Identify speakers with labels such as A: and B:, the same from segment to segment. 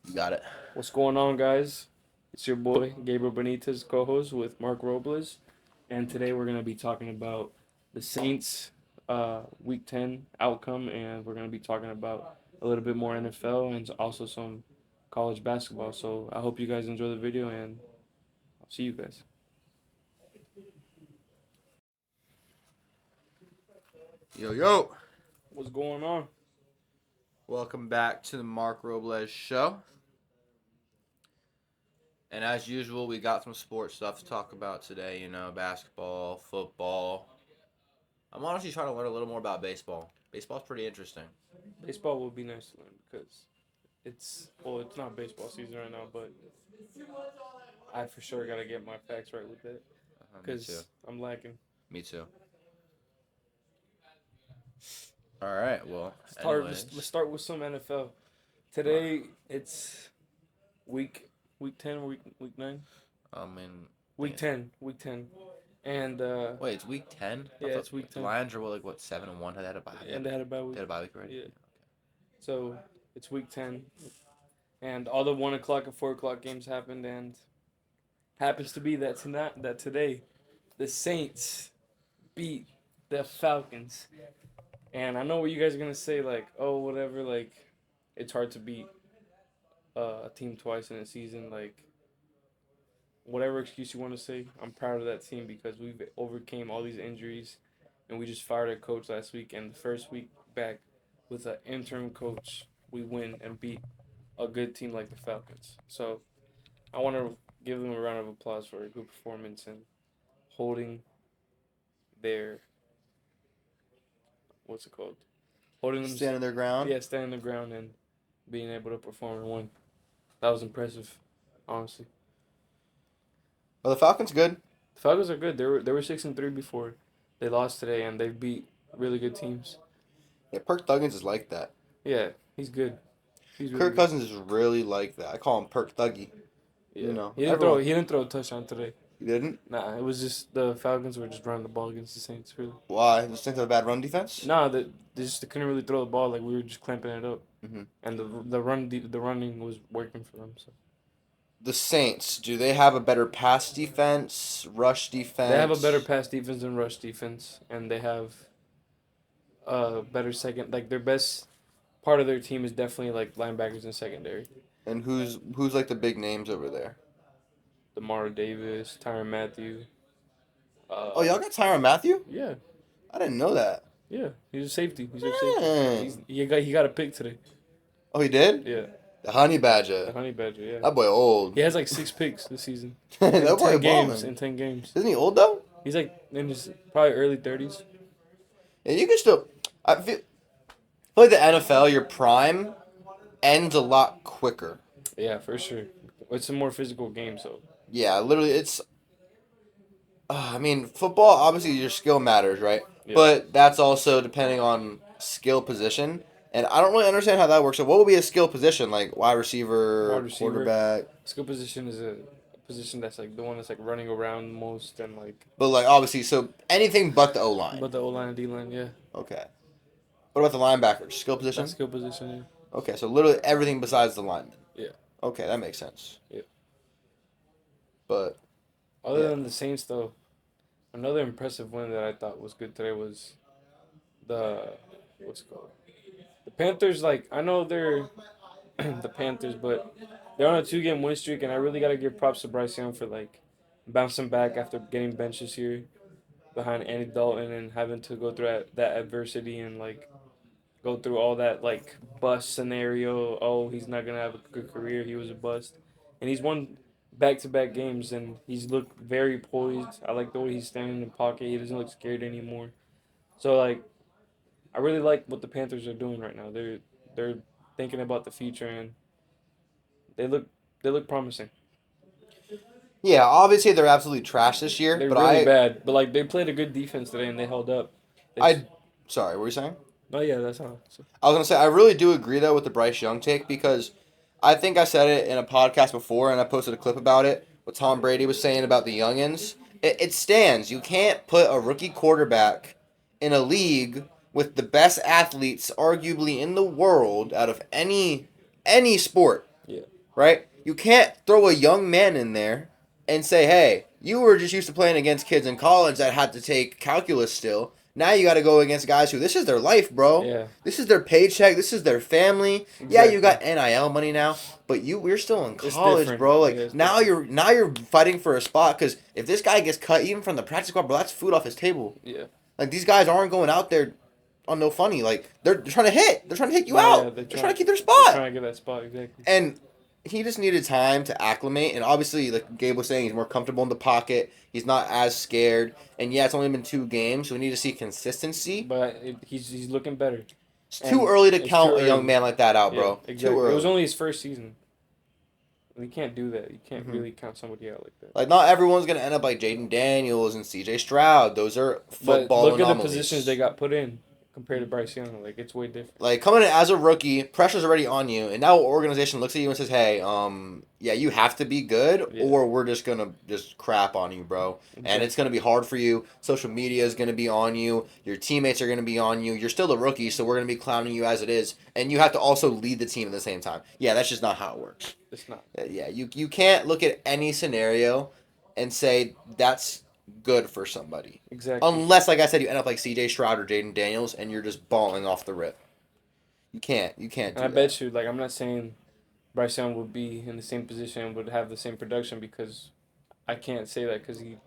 A: You got it.
B: What's going on, guys? It's your boy Gabriel Benitez, co-host with Mark Robles, and today we're gonna be talking about the Saints' Week 10 outcome, and we're gonna be talking about a little bit more NFL and also some college basketball. So I hope you guys enjoy the video, and I'll see you guys.
A: Yo, yo.
B: What's going on?
A: Welcome back to the Mark Robles Show. And as usual, we got some sports stuff to talk about today. Basketball, football. I'm honestly trying to learn a little more about baseball. Baseball's pretty interesting.
B: Baseball would be nice to learn because it's not baseball season right now, but I for sure gotta get my facts right with it
A: Me too.
B: because I'm lacking.
A: Me too. All right. Well,
B: Let's
A: anyways.
B: start with some NFL. Today it's week week 10, week 9,
A: I mean,
B: week 10, and
A: wait, it's week 10?
B: yeah, it's week
A: The
B: 10,
A: Lions are, what, 7-1? They had a bye.
B: and they had a bye
A: They
B: week.
A: had a bye week already?
B: Yeah, so it's week 10, and all the 1 o'clock and 4 o'clock games happened, and happens to be that today, the Saints beat the Falcons, and I know what you guys are gonna say, like, oh, whatever, like, it's hard to beat a team twice in a season, like whatever excuse you want to say, I'm proud of that team because we've overcame all these injuries, and we just fired a coach last week. And the first week back with an interim coach, we win and beat a good team like the Falcons. So I want to give them a round of applause for a good performance and holding their what's it called? Holding them,
A: Standing their ground.
B: yeah, standing the ground and being able to perform and win. That was impressive, honestly.
A: Well, the Falcons good.
B: The Falcons are good. They were 6-3 before they lost today, and they've beat really good teams.
A: Yeah, Perk Thuggins is like that.
B: Yeah, he's good. He's really
A: Kirk
B: good.
A: Cousins is really like that. I call him Perk Thuggy.
B: Yeah, he didn't throw.
A: Everyone.
B: He didn't throw a touchdown today.
A: He didn't?
B: Nah, it was just the Falcons were just running the ball against the Saints. Really.
A: Why? Just think of a bad run defense?
B: Nah, they couldn't really throw the ball. Like we were just clamping it up,
A: Mm-hmm.
B: and the running was working for them. So
A: The Saints, do they have a better pass defense, rush defense?
B: they have a better pass defense than rush defense, and they have a better second. Like their best part of their team is definitely like linebackers and secondary.
A: And who's like the big names over there?
B: Demar Davis, Tyron Matthew.
A: Oh, y'all got Tyrann Mathieu?
B: Yeah,
A: I didn't know that.
B: yeah, he's a safety. He's a safety.
A: Dang.
B: He got a pick today.
A: Oh, he did?
B: Yeah,
A: The Honey
B: the
A: Badger.
B: Honey Badger. Yeah,
A: That boy old.
B: he has like 6 picks this season
A: That
B: in
A: boy
B: 10 games.
A: balling.
B: In 10 games,
A: Isn't he old though?
B: he's like in his probably early 30s.
A: Yeah, you can still. I feel like the NFL, your prime ends a lot quicker.
B: Yeah, for sure. It's a more physical game, so
A: Yeah, literally, it's. I mean, football, obviously, your skill matters, right?
B: yeah.
A: But that's also depending on skill position. And I don't really understand how that works. So, what would be a skill position? Like wide receiver,
B: Wide receiver.
A: quarterback?
B: Skill position is a position that's like the one that's like running around most and like.
A: But, like, obviously, so anything but the O line.
B: But the O line and D line, yeah,
A: Okay. What about the linebackers? Skill position?
B: that's skill position.
A: Okay, so literally everything besides the lineman.
B: Yeah.
A: Okay, that makes sense.
B: Yeah.
A: But,
B: Other
A: Yeah.
B: than the Saints, though, another impressive win that I thought was good today was the what's it called? The Panthers. Like I know they're the Panthers, but they're on a 2-game win streak, and I really gotta give props to Bryce Young for like bouncing back after getting benched this year behind Andy Dalton and having to go through that adversity and like go through all that like bust scenario. Oh, he's not gonna have a good career. He was a bust, and he's won back-to-back games, and he's looked very poised. I like the way he's standing in the pocket. He doesn't look scared anymore. So like, I really like what the Panthers are doing right now. They're thinking about the future, and they look promising.
A: yeah, obviously they're absolutely trash this year.
B: They're
A: But
B: really bad, but like they played a good defense today, and they held up. They,
A: Sorry, what were you saying?
B: oh yeah, that's how. So,
A: I was gonna say I really do agree though with the Bryce Young take because I think I said it in a podcast before and I posted a clip about it. What Tom Brady was saying about the youngins, it stands. You can't put a rookie quarterback in a league with the best athletes arguably in the world out of any sport.
B: yeah,
A: right? You can't throw a young man in there and say, hey, you were just used to playing against kids in college that had to take calculus still. Now you got to go against guys who this is their life, bro.
B: Yeah,
A: This is their paycheck. This is their family. Yeah, you
B: exactly.
A: got NIL money now, but we're still in
B: It's
A: college,
B: different.
A: bro.
B: Yeah,
A: Like
B: it's
A: now
B: different.
A: you're fighting for a spot because if this guy gets cut even from the practice squad, bro, that's food off his table.
B: Yeah.
A: Like these guys aren't going out there on no funny. Like they're trying to hit. They're trying to take you
B: No, yeah,
A: out. They're trying to keep their
B: they're
A: spot.
B: trying to get that spot exactly.
A: And he just needed time to acclimate. And obviously, like Gabe was saying, he's more comfortable in the pocket. He's not as scared. And yeah, it's only been 2 games, so we need to see consistency.
B: But he's looking better,
A: It's too
B: and
A: early to
B: it's too
A: count a young
B: early.
A: man like that out,
B: Yeah,
A: bro. Too
B: exactly. It was
A: early.
B: only his first season. You can't do that. You can't
A: Hmm.
B: really count somebody out like that.
A: Like, not everyone's going to end up like Jaden Daniels and CJ Stroud. Those are
B: But
A: football
B: look at the
A: anomalies.
B: positions they got put in compared to Bryce Young. Like it's way different.
A: Like coming in as a rookie, pressure's already on you, and now an organization looks at you and says, "Hey, yeah, you have to be good,
B: Yeah,
A: or we're just gonna just crap on you, bro." And it's
B: exactly.
A: gonna be hard for you. Social media is gonna be on you. Your teammates are gonna be on you. You're still a rookie, so we're gonna be clowning you as it is, and you have to also lead the team at the same time. Yeah, that's just not how it works.
B: It's not
A: Yeah, you can't look at any scenario and say that's good for somebody.
B: exactly.
A: Unless, like I said, you end up like CJ Stroud or Jaden Daniels and you're just balling off the rip. You can't. You can't
B: And I
A: do that.
B: bet you, like, I'm not saying Bryce Young would be in the same position and would have the same production because I can't say that because he,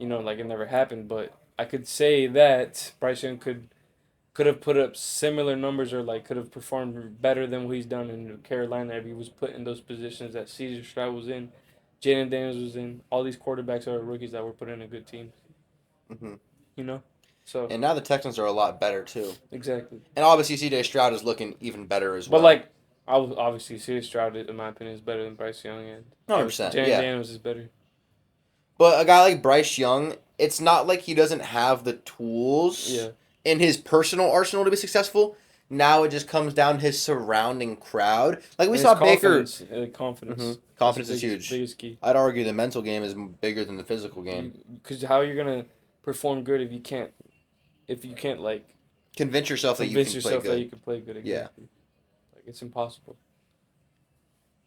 B: like it never happened. But I could say that Bryce Young could have put up similar numbers or like could have performed better than what he's done in Carolina if he was put in those positions that Caesar Stroud was in, Jaden Daniels was in. All these quarterbacks are rookies that were put in a good team.
A: Hmm.
B: You know, so
A: And now the Texans are a lot better too.
B: exactly.
A: And obviously CJ Stroud is looking even better as
B: But
A: well.
B: like, I was obviously Caesar Stroud, in my opinion, is better than Bryce Young, and obviously
A: 100%.
B: Jaden
A: Yeah.
B: Daniels is better.
A: But a guy like Bryce Young, it's not like he doesn't have the tools
B: Yeah,
A: in his personal arsenal to be successful. Now it just comes down to his surrounding crowd. Like we
B: and
A: saw Baker.
B: confidence. That's the
A: Confidence is huge.
B: biggest key.
A: I'd argue the mental game is bigger than the physical game.
B: Because how you're gonna perform good if you can't like
A: Convince yourself that you
B: convince
A: can play
B: yourself that you
A: good.
B: can play good
A: Yeah.
B: exactly. Like it's impossible.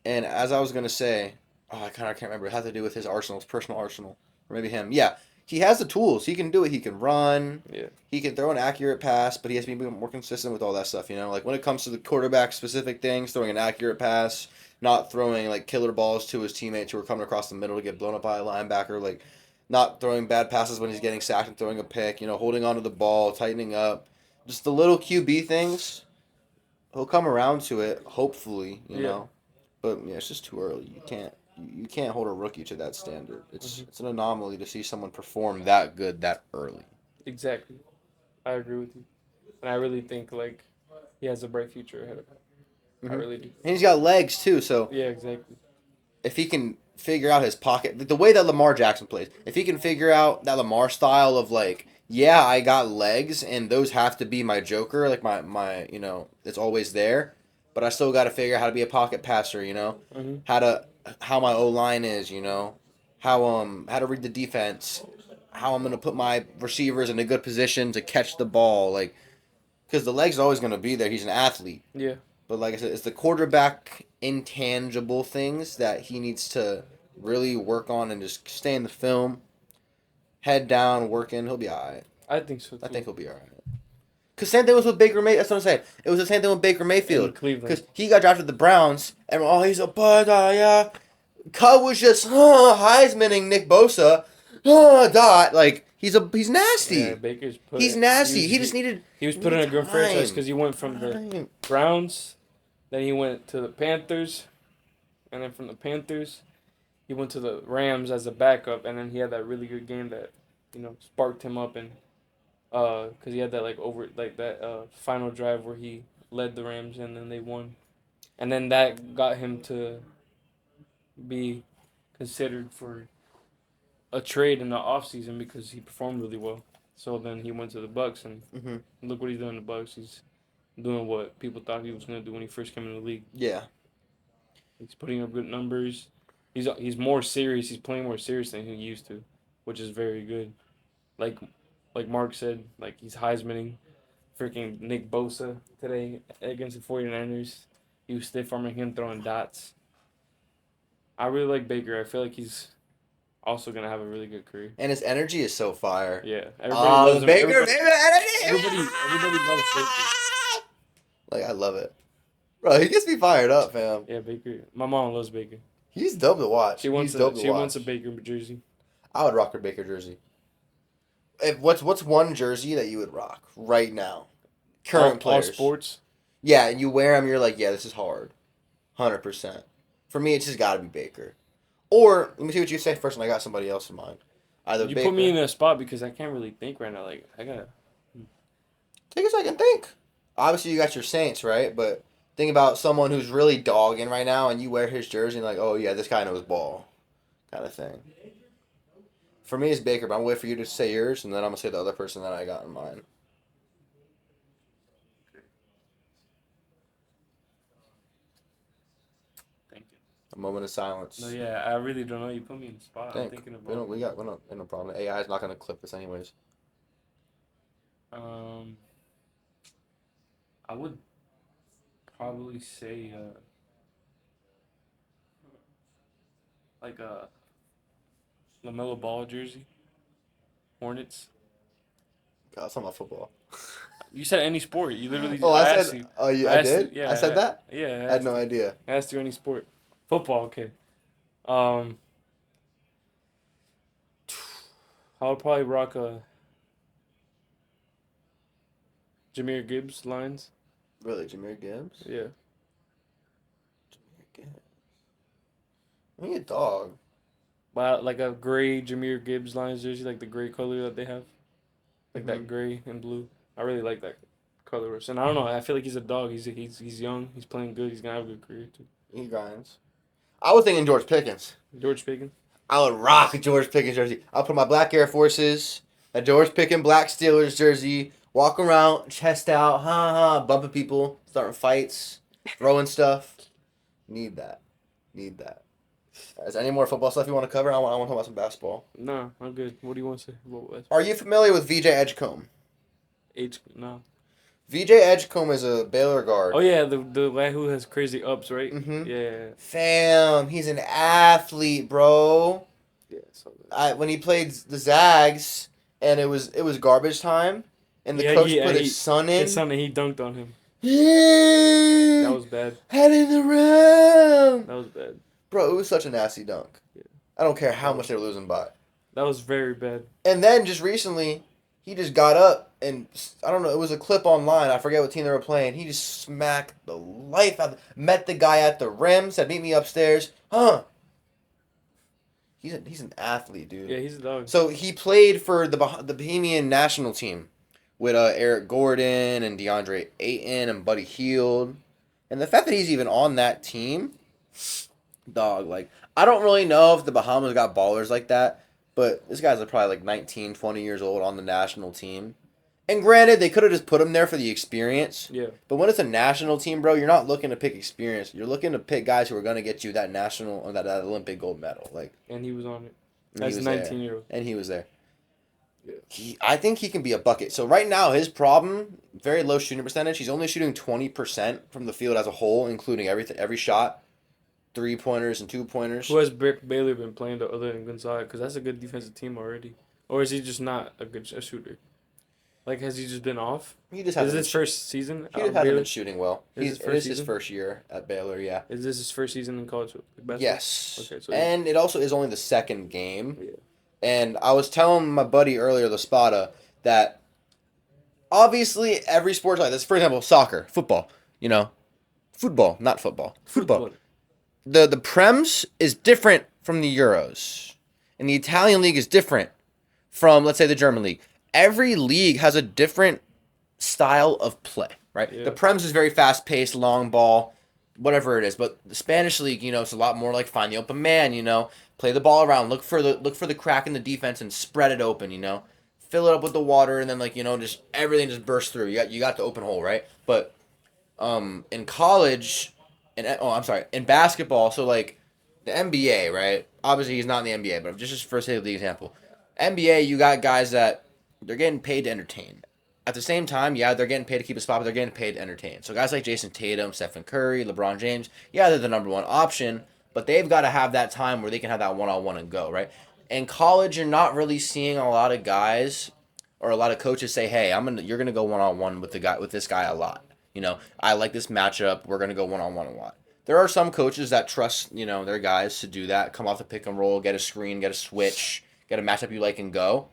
A: And as I was gonna say, I can't remember. It had to do with his arsenal, his personal arsenal, or maybe him. Yeah, he has the tools. He can do it. He can run.
B: Yeah,
A: He can throw an accurate pass, but he has to be more consistent with all that stuff. Like when it comes to the quarterback specific things, throwing an accurate pass, not throwing like killer balls to his teammates who are coming across the middle to get blown up by a linebacker, like not throwing bad passes when he's getting sacked and throwing a pick. Holding onto the ball, tightening up, just the little QB things. He'll come around to it, hopefully.
B: yeah,
A: But yeah, it's just too early. You can't hold a rookie to that standard. It's
B: hmm
A: it's an anomaly to see someone perform that good that early.
B: exactly. I agree with you, and I really think like he has a bright future ahead of him. I
A: Hmm.
B: really do.
A: And he's got legs too, so
B: Yeah, exactly.
A: if he can figure out his pocket, the way that Lamar Jackson plays, if he can figure out that Lamar style of like, yeah, I got legs and those have to be my joker, like my it's always there, but I still got to figure out how to be a pocket passer,
B: hmm
A: how to how my O line is, how to read the defense, how I'm gonna put my receivers in a good position to catch the ball, like because the legs are always gonna be there. He's an athlete.
B: Yeah,
A: But like I said, it's the quarterback intangible things that he needs to really work on and just stay in the film, head down, working. He'll be all right.
B: I think so
A: I
B: too.
A: think he'll be all right. Cause same thing was with Baker May. That's what I'm saying. It was the same thing with Baker
B: In
A: Mayfield.
B: Cleveland.
A: Cause he got drafted to the Browns, and he's a bud, yeah. Cub was just Heismaning Nick Bosa, like he's
B: Yeah,
A: nasty.
B: Baker's put.
A: He's nasty. He just
B: He was put in
A: needed
B: a good franchise
A: time.
B: because he went from the Browns, then he went to the Panthers, and then from the Panthers, he went to the Rams as a backup, and then he had that really good game that, sparked him up and because he had that final drive where he led the Rams and then they won, and then that got him to be considered for a trade in the offseason because he performed really well. So then he went to the Bucks and
A: Hmm.
B: look what he's doing in the Bucks. He's doing what people thought he was gonna do when he first came in the league.
A: Yeah.
B: He's putting up good numbers. He's more serious. He's playing more serious than he used to, which is very good. Like like Mark said, like he's Heismaning freaking Nick Bosa today against the 49ers. He was stiff arming him throwing dots. I really like Baker. I feel like he's also gonna have a really good career.
A: And his energy is so fire.
B: Yeah, everybody loves him.
A: Baker, baby, energy.
B: Everybody loves Baker.
A: Like, I love it. Bro, he gets me fired up, fam.
B: Yeah, Baker. My mom loves Baker.
A: He's dope to watch.
B: She wants
A: He's dope to
B: she
A: watch.
B: wants a Baker jersey.
A: I would rock a Baker jersey. What's one jersey that you would rock right now? Current players.
B: All sports.
A: Yeah, and you wear them, you're like, yeah, this is hard. 100%. For me, it's just got to be Baker. Or, let me see what you say first, and I got somebody else in mind. Either
B: You
A: Baker.
B: put me in a spot because I can't really think right now. Like, I gotta.
A: Take a second, think. Obviously, you got your Saints, right? But think about someone who's really dogging right now, and you wear his jersey, and like, oh, yeah, this guy knows ball. Kind of thing. For me, it's Baker, but I'm waiting for you to say yours, and then I'm going to say the other person that I got in mind.
B: Thank you.
A: A moment of silence.
B: No, yeah, I really don't know. You put me in the spot. I'm thinking about.
A: We got no problem. AI is not going to clip this anyways.
B: I would probably say like a LaMelo Ball jersey. Hornets.
A: God, it's not my football.
B: You said any sport. You literally.
A: Oh, I
B: asked
A: said.
B: you.
A: Oh, you,
B: I
A: I
B: asked
A: did.
B: you- yeah,
A: I said that.
B: Yeah,
A: I had no idea.
B: I asked you any sport. Football, okay. I would probably rock a Jameer Gibbs lines.
A: Really, Jameer Gibbs?
B: Yeah.
A: Jameer Gibbs. I mean, a dog.
B: But like a gray Jameer Gibbs lines jersey, like the gray color that they have. Like that gray and blue. I really like that color. And I don't know, I feel like he's a dog. He's young, he's playing good, he's gonna have a good career too.
A: He grinds. I was thinking George Pickens.
B: George Pickens.
A: I would rock a George Pickens jersey. I'll put my black Air Forces, a George Pickens black Steelers jersey, walk around, chest out, bumping people, starting fights, throwing stuff. Need that. Need that. Is there any more football stuff you want to cover? I want to talk about some basketball.
B: No, I'm good. What do you want to say? What was
A: Are you familiar with VJ Edgecombe?
B: no.
A: VJ Edgecombe is a Baylor guard.
B: Oh yeah, the guy who has crazy ups, right?
A: Mm-hmm.
B: Yeah.
A: Fam, he's an athlete, bro.
B: Yeah. So that.
A: When he played the Zags, and it was garbage time, and the coach put his son in.
B: His son, and he dunked on him.
A: Yeah.
B: That was bad.
A: Head in the rim.
B: That was bad.
A: Bro, it was such a nasty dunk.
B: Yeah.
A: I don't care how much they're losing by.
B: That was very bad.
A: And then just recently, he just got up and I don't know. It was a clip online. I forget what team they were playing. He just smacked the life out. Met the guy at the rim. Said, "Meet me upstairs." Huh? He's an athlete, dude.
B: Yeah, he's a dog.
A: So he played for the Bohemian national team with Eric Gordon and DeAndre Ayton and Buddy Hield, and the fact that he's even on that team, dog. Like, I don't really know if the Bahamas got ballers like that, but this guy's probably like 19, 20 years old on the national team. And granted, they could have just put him there for the experience.
B: Yeah.
A: But when it's a national team, bro, you're not looking to pick experience. You're looking to pick guys who are going to get you that national or that Olympic gold medal. Like,
B: And he was on it.
A: and he
B: As a
A: was
B: 19-year-old.
A: there. And he was there.
B: Yeah.
A: I think he can be a bucket. So right now, his problem, very low shooting percentage. He's only shooting 20% from the field as a whole, including every shot. 3-pointers and 2-pointers.
B: Who has Baylor been playing other than Gonzaga? Because that's a good defensive team already. Or is he just not a shooter? Like, has he just been off?
A: He just
B: Is
A: hasn't
B: this his first season?
A: He just hasn't been shooting well.
B: Is
A: It is his first year at Baylor, yeah.
B: Is this his first season in college basketball?
A: Yes.
B: Okay, so
A: and it also is only the second game.
B: Yeah.
A: And I was telling my buddy earlier, the Spada, that obviously every sport's like this. For example, soccer, football, football, not football. Football. The Prems is different from the Euros. And the Italian league is different from, let's say, the German league. Every league has a different style of play, right?
B: Yeah.
A: The Prems is very fast-paced, long ball, whatever it is. But the Spanish league, it's a lot more like find the open man, play the ball around, look for the crack in the defense and spread it open, fill it up with the water and then just everything just bursts through. You got the open hole, right? But in college, in basketball, so like the NBA, right? Obviously he's not in the NBA, but just for sake of the example, NBA, you got guys that they're getting paid to entertain. At the same time, yeah, they're getting paid to keep a spot, but they're getting paid to entertain. So guys like Jason Tatum, Stephen Curry, LeBron James, yeah, they're the number one option, but they've got to have that time where they can have that one-on-one and go, right? In college, you're not really seeing a lot of guys or a lot of coaches say, "Hey, you're gonna go one-on-one with this guy a lot." I like this matchup. We're gonna go one-on-one a lot. There are some coaches that trust, their guys to do that, come off the pick and roll, get a screen, get a switch, get a matchup you like and go.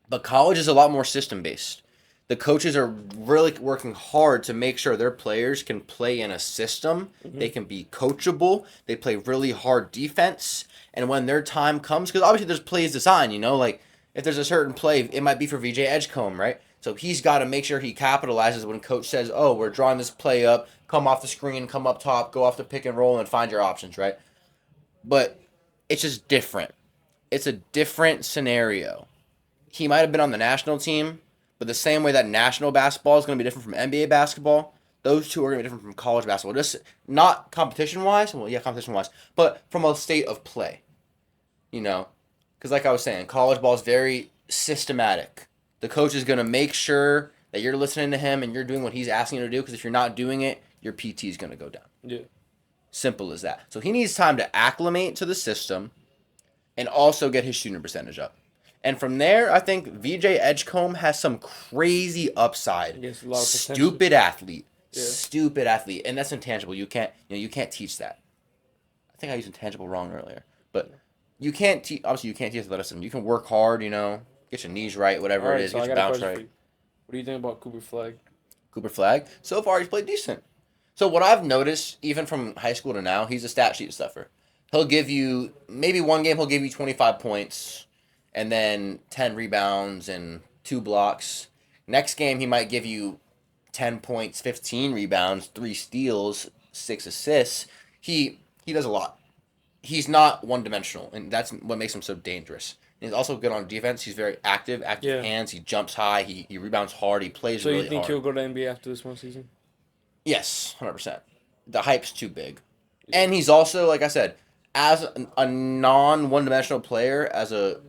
A: But college is a lot more system based. The coaches are really working hard to make sure their players can play in a system.
B: Mm-hmm.
A: They can be coachable. They play really hard defense. And when their time comes, because obviously there's plays designed, like if there's a certain play, it might be for VJ Edgecombe, right? So he's got to make sure he capitalizes when coach says, oh, we're drawing this play up, come off the screen, come up top, go off the pick and roll and find your options, right? But it's just different. It's a different scenario. He might have been on the national team, but the same way that national basketball is going to be different from NBA basketball, those two are going to be different from college basketball. Just not competition-wise, well, yeah, competition-wise, but from a state of play, Because like I was saying, college ball is very systematic. The coach is going to make sure that you're listening to him and you're doing what he's asking you to do, because if you're not doing it, your PT is going to go down.
B: Yeah.
A: Simple as that. So he needs time to acclimate to the system and also get his shooting percentage up. And from there, I think VJ Edgecombe has some crazy upside.
B: Yes, a lot of potential.
A: Stupid athlete.
B: Yeah.
A: Stupid athlete. And that's intangible. You can't teach that. I think I used intangible wrong earlier. But you can't teach, obviously you can't teach athleticism. You can work hard, get your knees right, whatever it is, get your bounce right.
B: What do you think about Cooper Flag?
A: Cooper Flag? So far, he's played decent. So what I've noticed, even from high school to now, he's a stat sheet stuffer. He'll give you, maybe one game he'll give you 25 points, and then 10 rebounds and 2 blocks. Next game, he might give you 10 points, 15 rebounds, 3 steals, 6 assists. He does a lot. He's not one-dimensional, and that's what makes him so dangerous. And he's also good on defense. He's very active hands. He jumps high. He rebounds hard. He plays really hard.
B: So you think he'll go to NBA after this one season?
A: Yes, 100%. The hype's too big. Yeah. And he's also, like I said, as a non-one-dimensional player, as a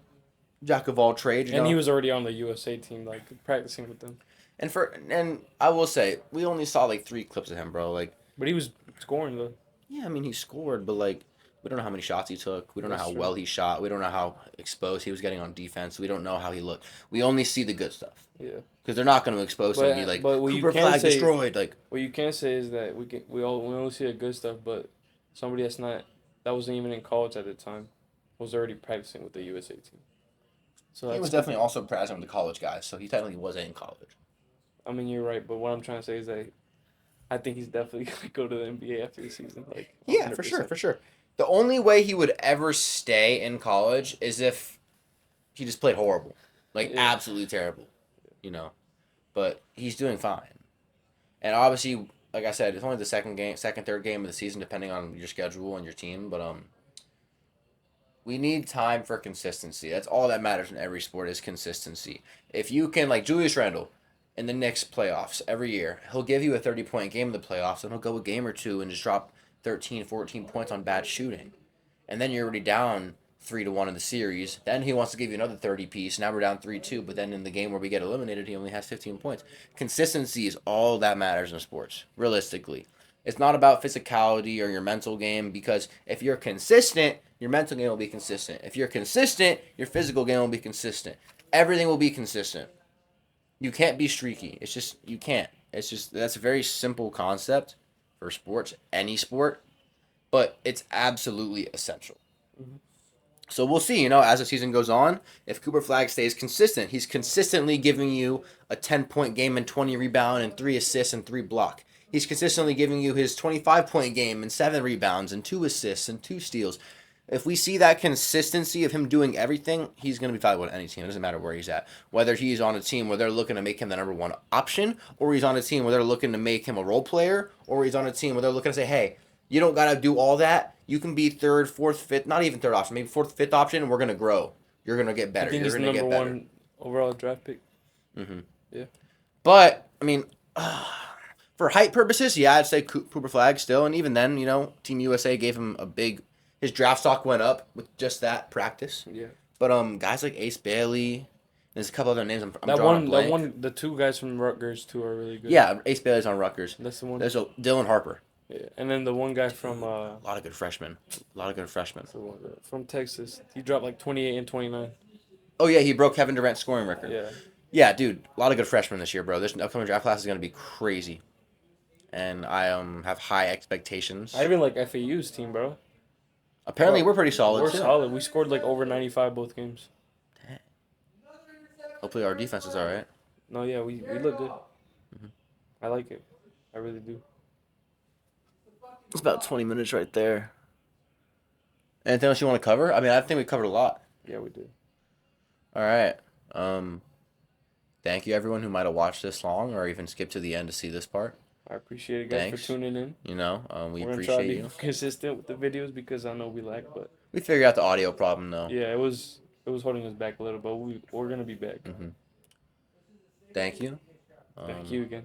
A: jack of all trades.
B: And he was already on the USA team, practicing with them.
A: And I will say, we only saw 3 clips of him, bro.
B: But he was scoring though.
A: Yeah, I mean he scored, but we don't know how many shots he took. We don't know how well he shot. We don't know how exposed he was getting on defense. We don't know how he looked. We only see the good stuff.
B: Yeah.
A: Because they're not going to expose him and be Cooper Flag destroyed.
B: What you can say is that we only see the good stuff, but somebody that wasn't even in college at the time was already practicing with the USA team. So
A: he was definitely also practicing with the college guys, so he technically wasn't in college.
B: I mean, you're right, but what I'm trying to say is that I think he's definitely going to go to the NBA after the season.
A: Yeah, 100%. for sure. The only way he would ever stay in college is if he just played horrible. Absolutely terrible. But he's doing fine. And obviously, like I said, it's only the third game of the season, depending on your schedule and your team. But we need time for consistency. That's all that matters in every sport is consistency. If you can, like Julius Randle, in the Knicks playoffs every year, he'll give you a 30-point game in the playoffs, and he'll go a game or two and just drop 13, 14 points on bad shooting. And then you're already down 3-1 in the series. Then he wants to give you another 30 piece. Now we're down 3-2, but then in the game where we get eliminated, he only has 15 points. Consistency is all that matters in sports, realistically. It's not about physicality or your mental game, because if you're consistent, your mental game will be consistent. If you're consistent, your physical game will be consistent. Everything will be consistent. You can't be streaky. It's just, you can't. That's a very simple concept for sports, any sport, but it's absolutely essential. Mm-hmm. So we'll see, as the season goes on, if Cooper Flag stays consistent. He's consistently giving you a 10-point game and 20 rebound and 3 assists and 3 block. He's consistently giving you his 25-point game and 7 rebounds and 2 assists and 2 steals. If we see that consistency of him doing everything, he's going to be valuable to any team. It doesn't matter where he's at. Whether he's on a team where they're looking to make him the number 1 option, or he's on a team where they're looking to make him a role player, or he's on a team where they're looking to say, hey, you don't got to do all that. You can be 3rd, 4th, 5th, not even 3rd option, maybe 4th, 5th option, and we're going to grow. You're going to get better.
B: I think he's the number 1 overall draft pick.
A: Mm-hmm.
B: Yeah.
A: But, I mean, for height purposes, yeah, I'd say Cooper Flag still. And even then, Team USA gave him his draft stock went up with just that practice.
B: Yeah.
A: But guys like Ace Bailey, there's a couple other names I'm drawing a blank.
B: The 2 guys from Rutgers, too, are really good.
A: Yeah, Ace Bailey's on Rutgers.
B: That's the one.
A: There's Dylan Harper.
B: Yeah, and then the one guy from
A: A lot of good freshmen. A lot of good freshmen.
B: from Texas, he dropped like 28 and 29.
A: Oh yeah, he broke Kevin Durant's scoring record.
B: Yeah,
A: Yeah, dude, a lot of good freshmen this year, bro. This upcoming draft class is gonna be crazy, and I have high expectations.
B: I even like FAU's team, bro.
A: Apparently, we're pretty solid
B: We're
A: too.
B: solid. We scored like over 95 both games.
A: Hopefully, our defense is all right.
B: No, yeah, we look good. I like it. I really do.
A: It's about 20 minutes right there. Anything else you want to cover? I mean, I think we covered a lot.
B: Yeah, we do.
A: All right. Thank you everyone who might have watched this long or even skipped to the end to see this part.
B: I appreciate it, guys,
A: Thanks.
B: for tuning in.
A: You know, we
B: We're gonna try to
A: appreciate
B: be
A: you.
B: consistent with the videos because I know we lag, but
A: We figured out the audio problem though.
B: yeah, it was holding us back a little, but we're gonna be back.
A: Thank you.
B: Thank you again.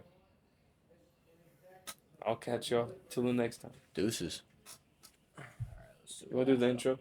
B: I'll catch y'all till the next time.
A: Deuces.
B: You wanna do the intro?